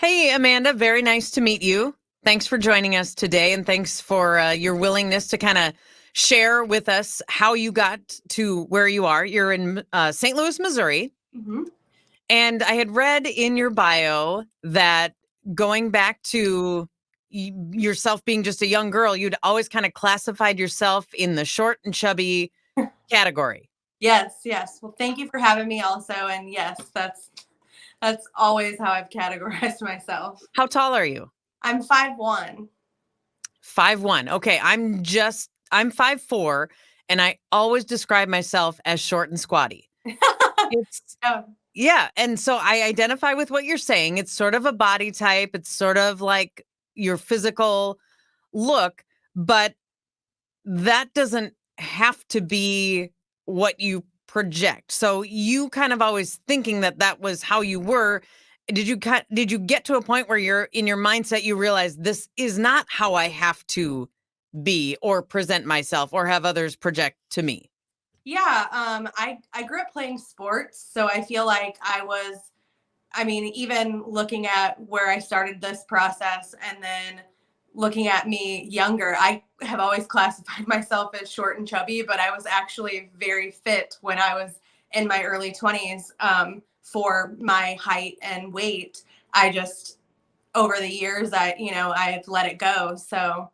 Hey, Amanda, very nice to meet you. Thanks for joining us today, and thanks for your willingness to kind of share with us how you got to where you are. You're in St. Louis, Missouri, Hmm. and I had read in your bio that going back to yourself being just a young girl, you'd always kind of classified yourself in the short and chubby category. Yes, yes. Well, thank you for having me also. And yes, that's always how I've categorized myself. How tall are you? I'm 5'1". 5'1". Okay, I'm 5'4", and I always describe myself as short and squatty. It's Oh, Yeah, and so I identify with what you're saying. It's sort of a body type. It's sort of like your physical look, but that doesn't have to be what you project. So you kind of always thinking that that was how you were. Did you get to a point where you're in your mindset you realize this is not how I have to be or present myself or have others project to me? yeah. I grew up playing sports, so I feel like I mean, even looking at where I started this process and then looking at me younger, I have always classified myself as short and chubby, but I was actually very fit when I was in my early 20s, for my height and weight. I just, over the years, I've let it go. So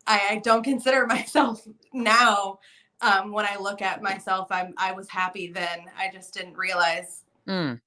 I don't consider myself now. When I look at myself, I was happy then. I just didn't realize. Mm.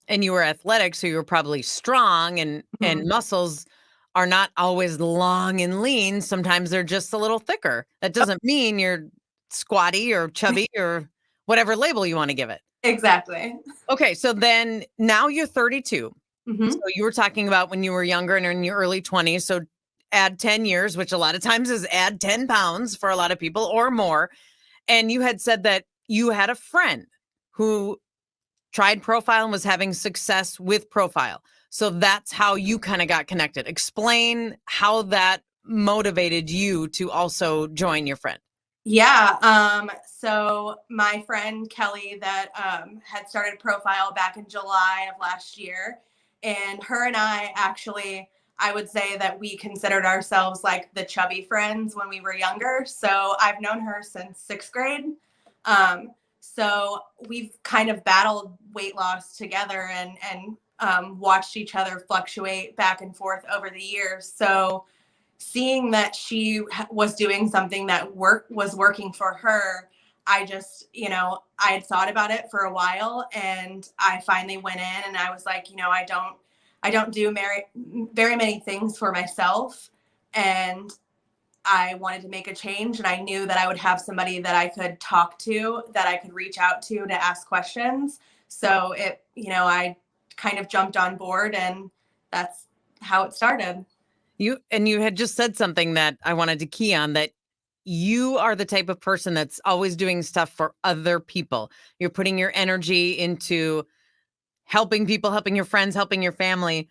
And you were athletic, so you were probably strong, and Mhm. muscles are not always long and lean. Sometimes they're just a little thicker. That doesn't mean you're squatty or chubby or whatever label you want to give it. Exactly. Okay, so then now you're 32. So Hmm. you were talking about when you were younger and in your early 20s. So add 10 years, which a lot of times is add 10 pounds for a lot of people or more. And you had said that you had a friend who tried Profile and was having success with Profile. So that's how you kind of got connected. Explain how that motivated you to also join your friend. Yeah. So my friend Kelly that had started Profile back in July of last year, and her and I actually, I would say that we considered ourselves like the chubby friends when we were younger. So I've known her since sixth grade. So we've kind of battled weight loss together and watched each other fluctuate back and forth over the years. So seeing that she was doing something that was working for her, I just, I had thought about it for a while, and I finally went in and I was like, I don't do very many things for myself, and I wanted to make a change, and I knew that I would have somebody that I could talk to, that I could reach out to ask questions. So I kind of jumped on board, and that's how it started. You had just said something that I wanted to key on, that you are the type of person that's always doing stuff for other people. You're putting your energy into helping people, helping your friends, helping your family,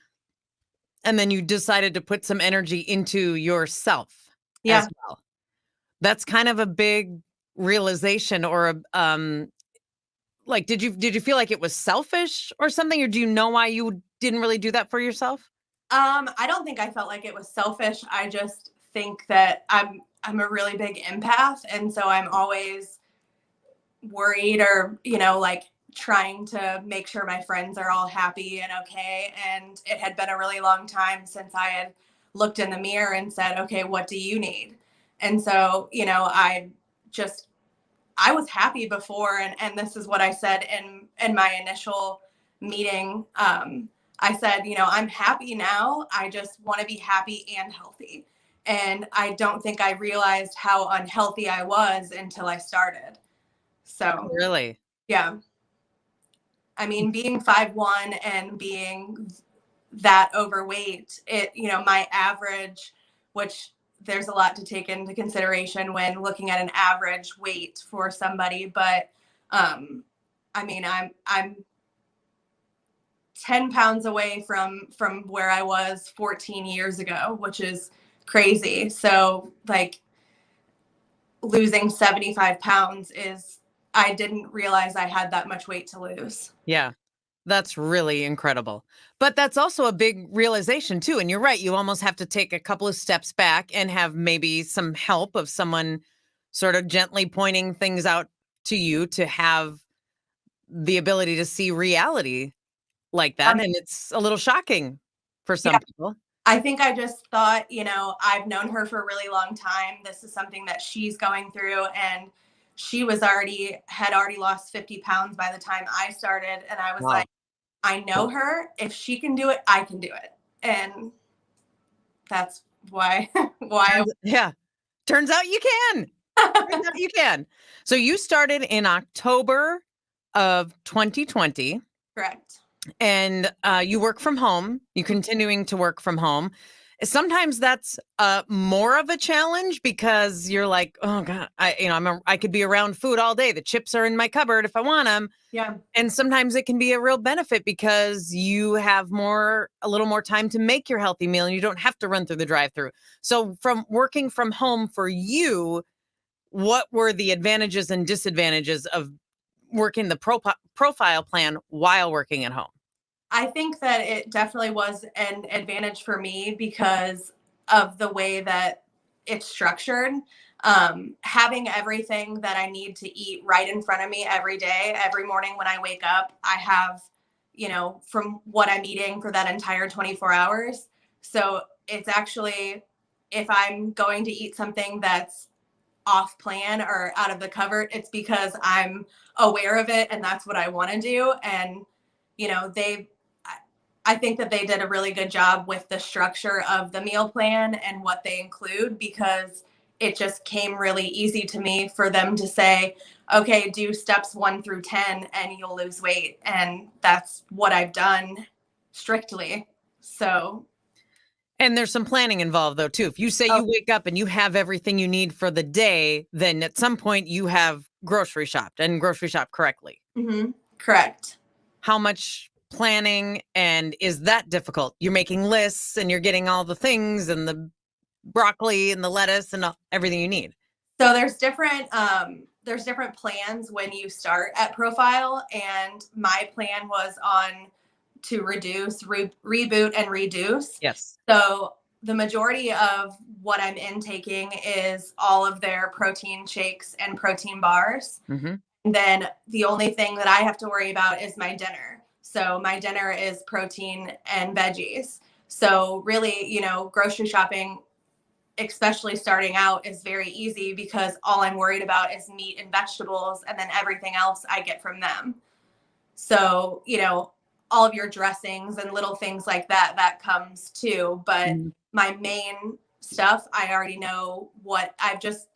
and then you decided to put some energy into yourself as Yeah. well. That's kind of a big realization, or like, did you feel like it was selfish or something, or do you know why you didn't really do that for yourself? I don't think I felt like it was selfish. I just think that I'm a really big empath, and so I'm always worried, or like trying to make sure my friends are all happy and okay. And it had been a really long time since I had looked in the mirror and said, "Okay, what do you need?" And so, just I was happy before, and this is what I said in my initial meeting. I said, I'm happy now. I just want to be happy and healthy. And I don't think I realized how unhealthy I was until I started. So, Really? yeah. I mean, being 5'1" and being that overweight, my average, which there's a lot to take into consideration when looking at an average weight for somebody, but um, I mean, I'm 10 pounds away from where I was 14 years ago, which is crazy. So like losing 75 pounds is, I didn't realize I had that much weight to lose. Yeah. That's really incredible. But that's also a big realization too. And you're right, you almost have to take a couple of steps back and have maybe some help of someone sort of gently pointing things out to you to have the ability to see reality like that. Um, And it's a little shocking for yeah, some people. I think I just thought, I've known her for a really long time. This is something that she's going through, and she had already lost 50 pounds by the time I started. And I was like, Wow. I know her. If she can do it, I can do it. And that's why why Yeah. Turns out you can. Turns out you can. So you started in October of 2020. correct. And you work from home, you continuing to work from home. Sometimes that's more of a challenge because you're like, oh god, I could be around food all day. The chips are in my cupboard if I want them. Yeah. And sometimes it can be a real benefit because you have a little more time to make your healthy meal and you don't have to run through the drive-through. So from working from home for you, what were the advantages and disadvantages of working the profile plan while working at home? I think that it definitely was an advantage for me because of the way that it's structured. Having everything that I need to eat right in front of me every day, every morning when I wake up, I have, from what I'm eating for that entire 24 hours. So it's actually, if I'm going to eat something that's off plan or out of the cupboard, it's because I'm aware of it and that's what I want to do. And, you know, they, I think that they did a really good job with the structure of the meal plan and what they include because it just came really easy to me for them to say, okay, do steps 1 through 10 and you'll lose weight. And that's what I've done strictly. So, And there's some planning involved though too. If you say oh, you wake up and you have everything you need for the day, then at some point you have grocery shopped and grocery shopped correctly. correct. How much planning and is that difficult? You're making lists and you're getting all the things and the broccoli and the lettuce and everything you need. So there's different plans when you start at profile, and my plan was on to reduce, reboot, and reduce. Yes. So the majority of what I'm intaking is all of their protein shakes and protein bars. Hmm. And then the only thing that I have to worry about is my dinner. So my dinner is protein and veggies. So really, grocery shopping, especially starting out, is very easy because all I'm worried about is meat and vegetables, and then everything else I get from them. So, all of your dressings and little things like that, that comes too. But my main stuff, I already know what I've just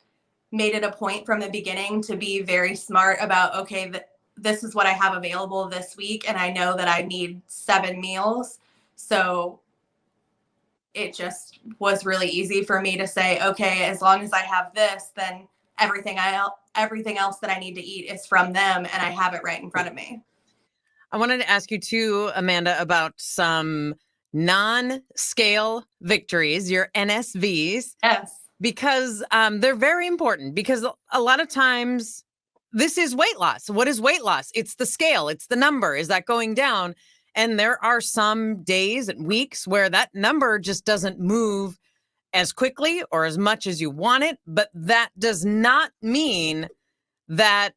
made it a point from the beginning to be very smart about, okay, this is what I have available this week. And I know that I need 7 meals. So it just was really easy for me to say, okay, as long as I have this, then everything else that I need to eat is from them and I have it right in front of me. I wanted to ask you too, Amanda, about some non-scale victories, your NSVs, Yes. because they're very important because a lot of times this is weight loss. What is weight loss? It's the scale, it's the number. Is that going down? And there are some days and weeks where that number just doesn't move as quickly or as much as you want it. But that does not mean that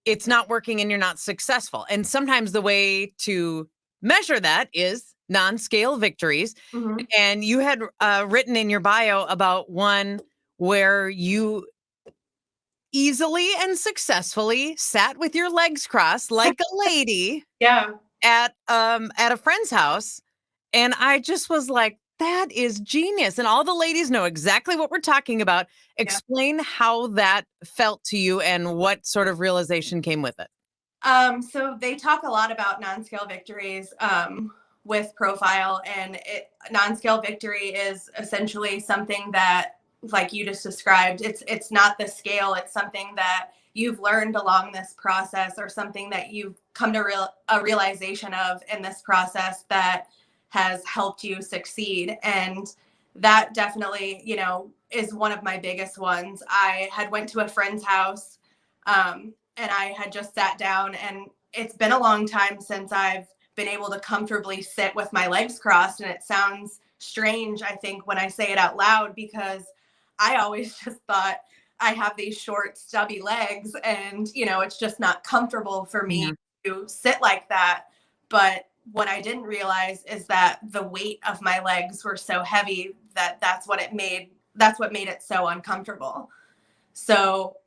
it's not working and you're not successful. And sometimes the way to measure that is non-scale victories. Hmm. And you had written in your bio about one where you easily and successfully sat with your legs crossed like a lady Yeah. at a friend's house. And I just was like, that is genius. And all the ladies know exactly what we're talking about. Yeah. Explain how that felt to you and what sort of realization came with it. So they talk a lot about non-scale victories with profile, and non-scale victory is essentially something that, like you just described, it's not the scale. It's something that you've learned along this process, or something that you've come to a realization of in this process that has helped you succeed. And that definitely, is one of my biggest ones. I had went to a friend's house. And I had just sat down, and it's been a long time since I've been able to comfortably sit with my legs crossed. And it sounds strange, I think, when I say it out loud, because I always just thought I have these short, stubby legs and, it's just not comfortable for me Yeah. to sit like that. But what I didn't realize is that the weight of my legs were so heavy that that's what made it so uncomfortable. So,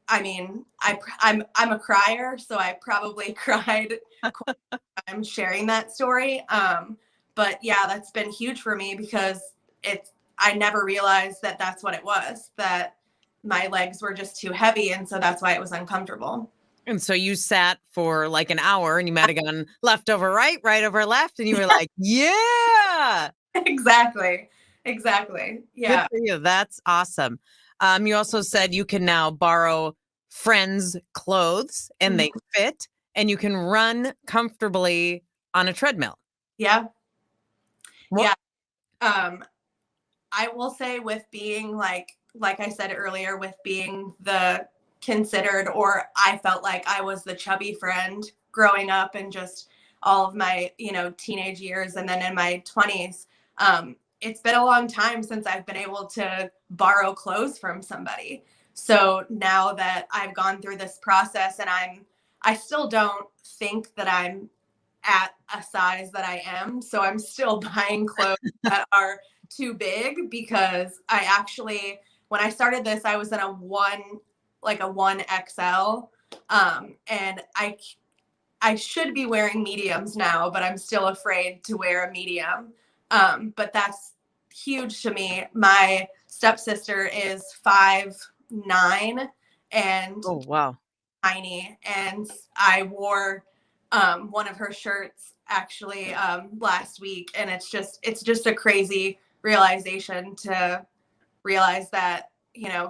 I mean, I'm a crier, so I probably cried quite a time sharing that story. But yeah, that's been huge for me because I never realized that that's what it was, that my legs were just too heavy, and so that's why it was uncomfortable. And so you sat for like an hour and you might have gone left over right, right over left, and you were like, yeah, Exactly. Exactly. good Yeah. for you. That's awesome. You also said you can now borrow friends' clothes and they Mhm. fit, and you can run comfortably on a treadmill. Yeah. What? Yeah. Um, I will say, with being like I said earlier, with being the considered, or I felt like I was the chubby friend growing up and just all of my, teenage years and then in my 20s. It's been a long time since I've been able to borrow clothes from somebody. So now that I've gone through this process, and I still don't think that I'm at a size that I am. So I'm still buying clothes that are too big, because when I started this, I was in a 1XL. And I should be wearing mediums now, but I'm still afraid to wear a medium. But that's huge to me. My stepsister is 5'9" and Oh, wow. tiny, and I wore one of her shirts actually last week, and it's just a crazy realization to realize that,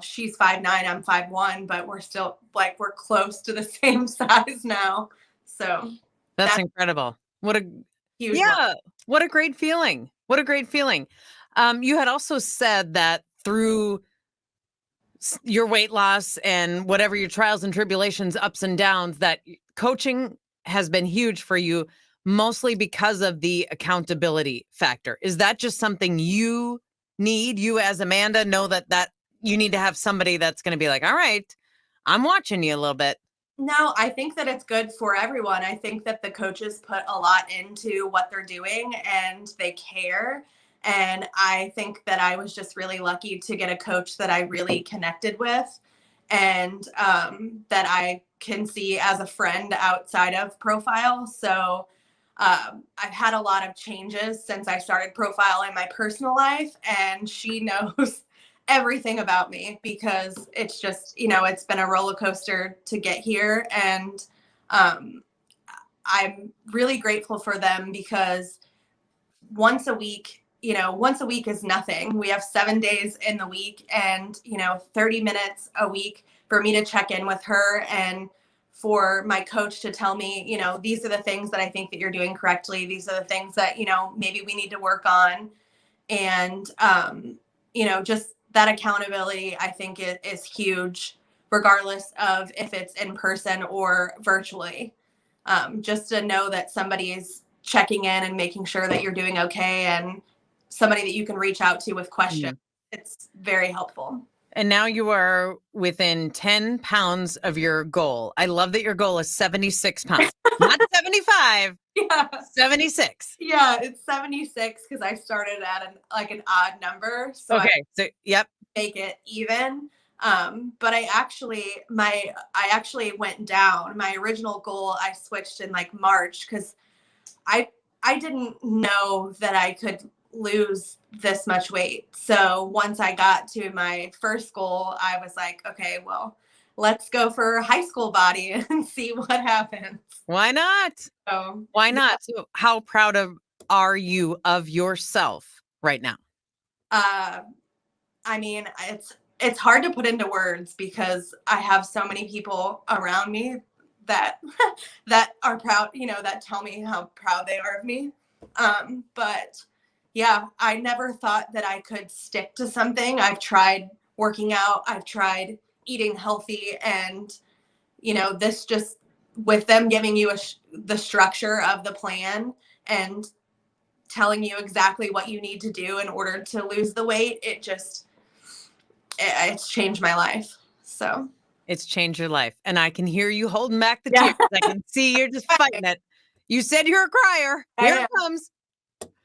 she's 5'9", I'm 5'1", but we're still, like, we're close to the same size now. So That's that's incredible. What a, a huge one. yeah, what a great feeling. What a great feeling. You had also said that through your weight loss and whatever your trials and tribulations, ups and downs, that coaching has been huge for you, mostly because of the accountability factor. Is that just something you need? You as Amanda know that you need to have somebody that's going to be like, all right, I'm watching you a little bit. No, I think that it's good for everyone. I think that the coaches put a lot into what they're doing and they care. And I think that I was just really lucky to get a coach that I really connected with, and that I can see as a friend outside of profile. So I've had a lot of changes since I started profile in my personal life, and she knows everything about me, because it's just, it's been a roller coaster to get here. And um, I'm really grateful for them, because once a week is nothing. We have 7 days in the week, and, 30 minutes a week for me to check in with her, and for my coach to tell me, these are the things that I think that you're doing correctly. These are the things that, maybe we need to work on. And just that accountability, I think, is huge, regardless of if it's in person or virtually. Just to know that somebody is checking in and making sure that you're doing okay, and somebody that you can reach out to with questions, it's very helpful. And now you are within 10 pounds of your goal. I love that your goal is 76 pounds, not 75, Yeah. 76. Yeah, it's 76, because I started at an odd number, so I Okay. So, yep. make it even. But I actually went down. My original goal, I switched in like March, because I I didn't know that I could lose this much weight. So once I got to my first goal, I was like, okay, well, let's go for high school body and see what happens. Why not? So Why yeah, not? So how proud of are you of yourself right now? uh, I mean, it's hard to put into words, because I have so many people around me that that are proud, that tell me how proud they are of me. But yeah, I never thought that I could stick to something. I've tried working out, I've tried eating healthy, and this just with them giving you the structure of the plan and telling you exactly what you need to do in order to lose the weight, it's changed my life. So it's changed your life. And I can hear you holding back the yeah, tears. I can see you're just fighting it. You said you're a crier. Here it comes.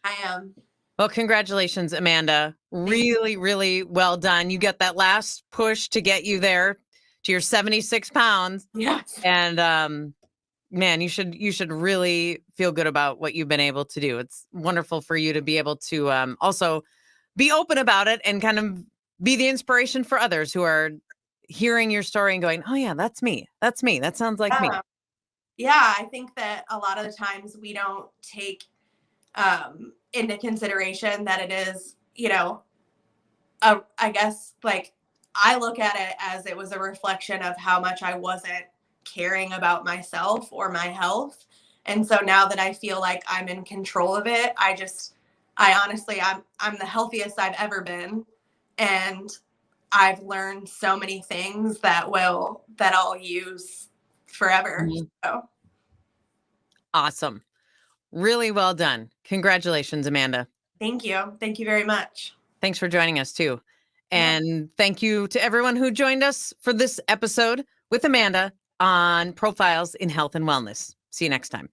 I am. Well, congratulations, Amanda. Really, really well done. You got that last push to get you there to your 76 pounds. Yes. And man, you should really feel good about what you've been able to do. It's wonderful for you to be able to also be open about it and kind of be the inspiration for others who are hearing your story and going, oh yeah, that's me. That's me. That sounds like me. Yeah, I think that a lot of the times we don't take into consideration that it is, I guess like I look at it as it was a reflection of how much I wasn't caring about myself or my health. And so now that I feel like I'm in control of it, I'm the healthiest I've ever been. And I've learned so many things that I'll use forever. Mhm. So Awesome. Really well done. Congratulations, Amanda. thank you. Thank you very much. Thanks for joining us too. Yeah. And thank you to everyone who joined us for this episode with Amanda on profiles in health and wellness. See you next time.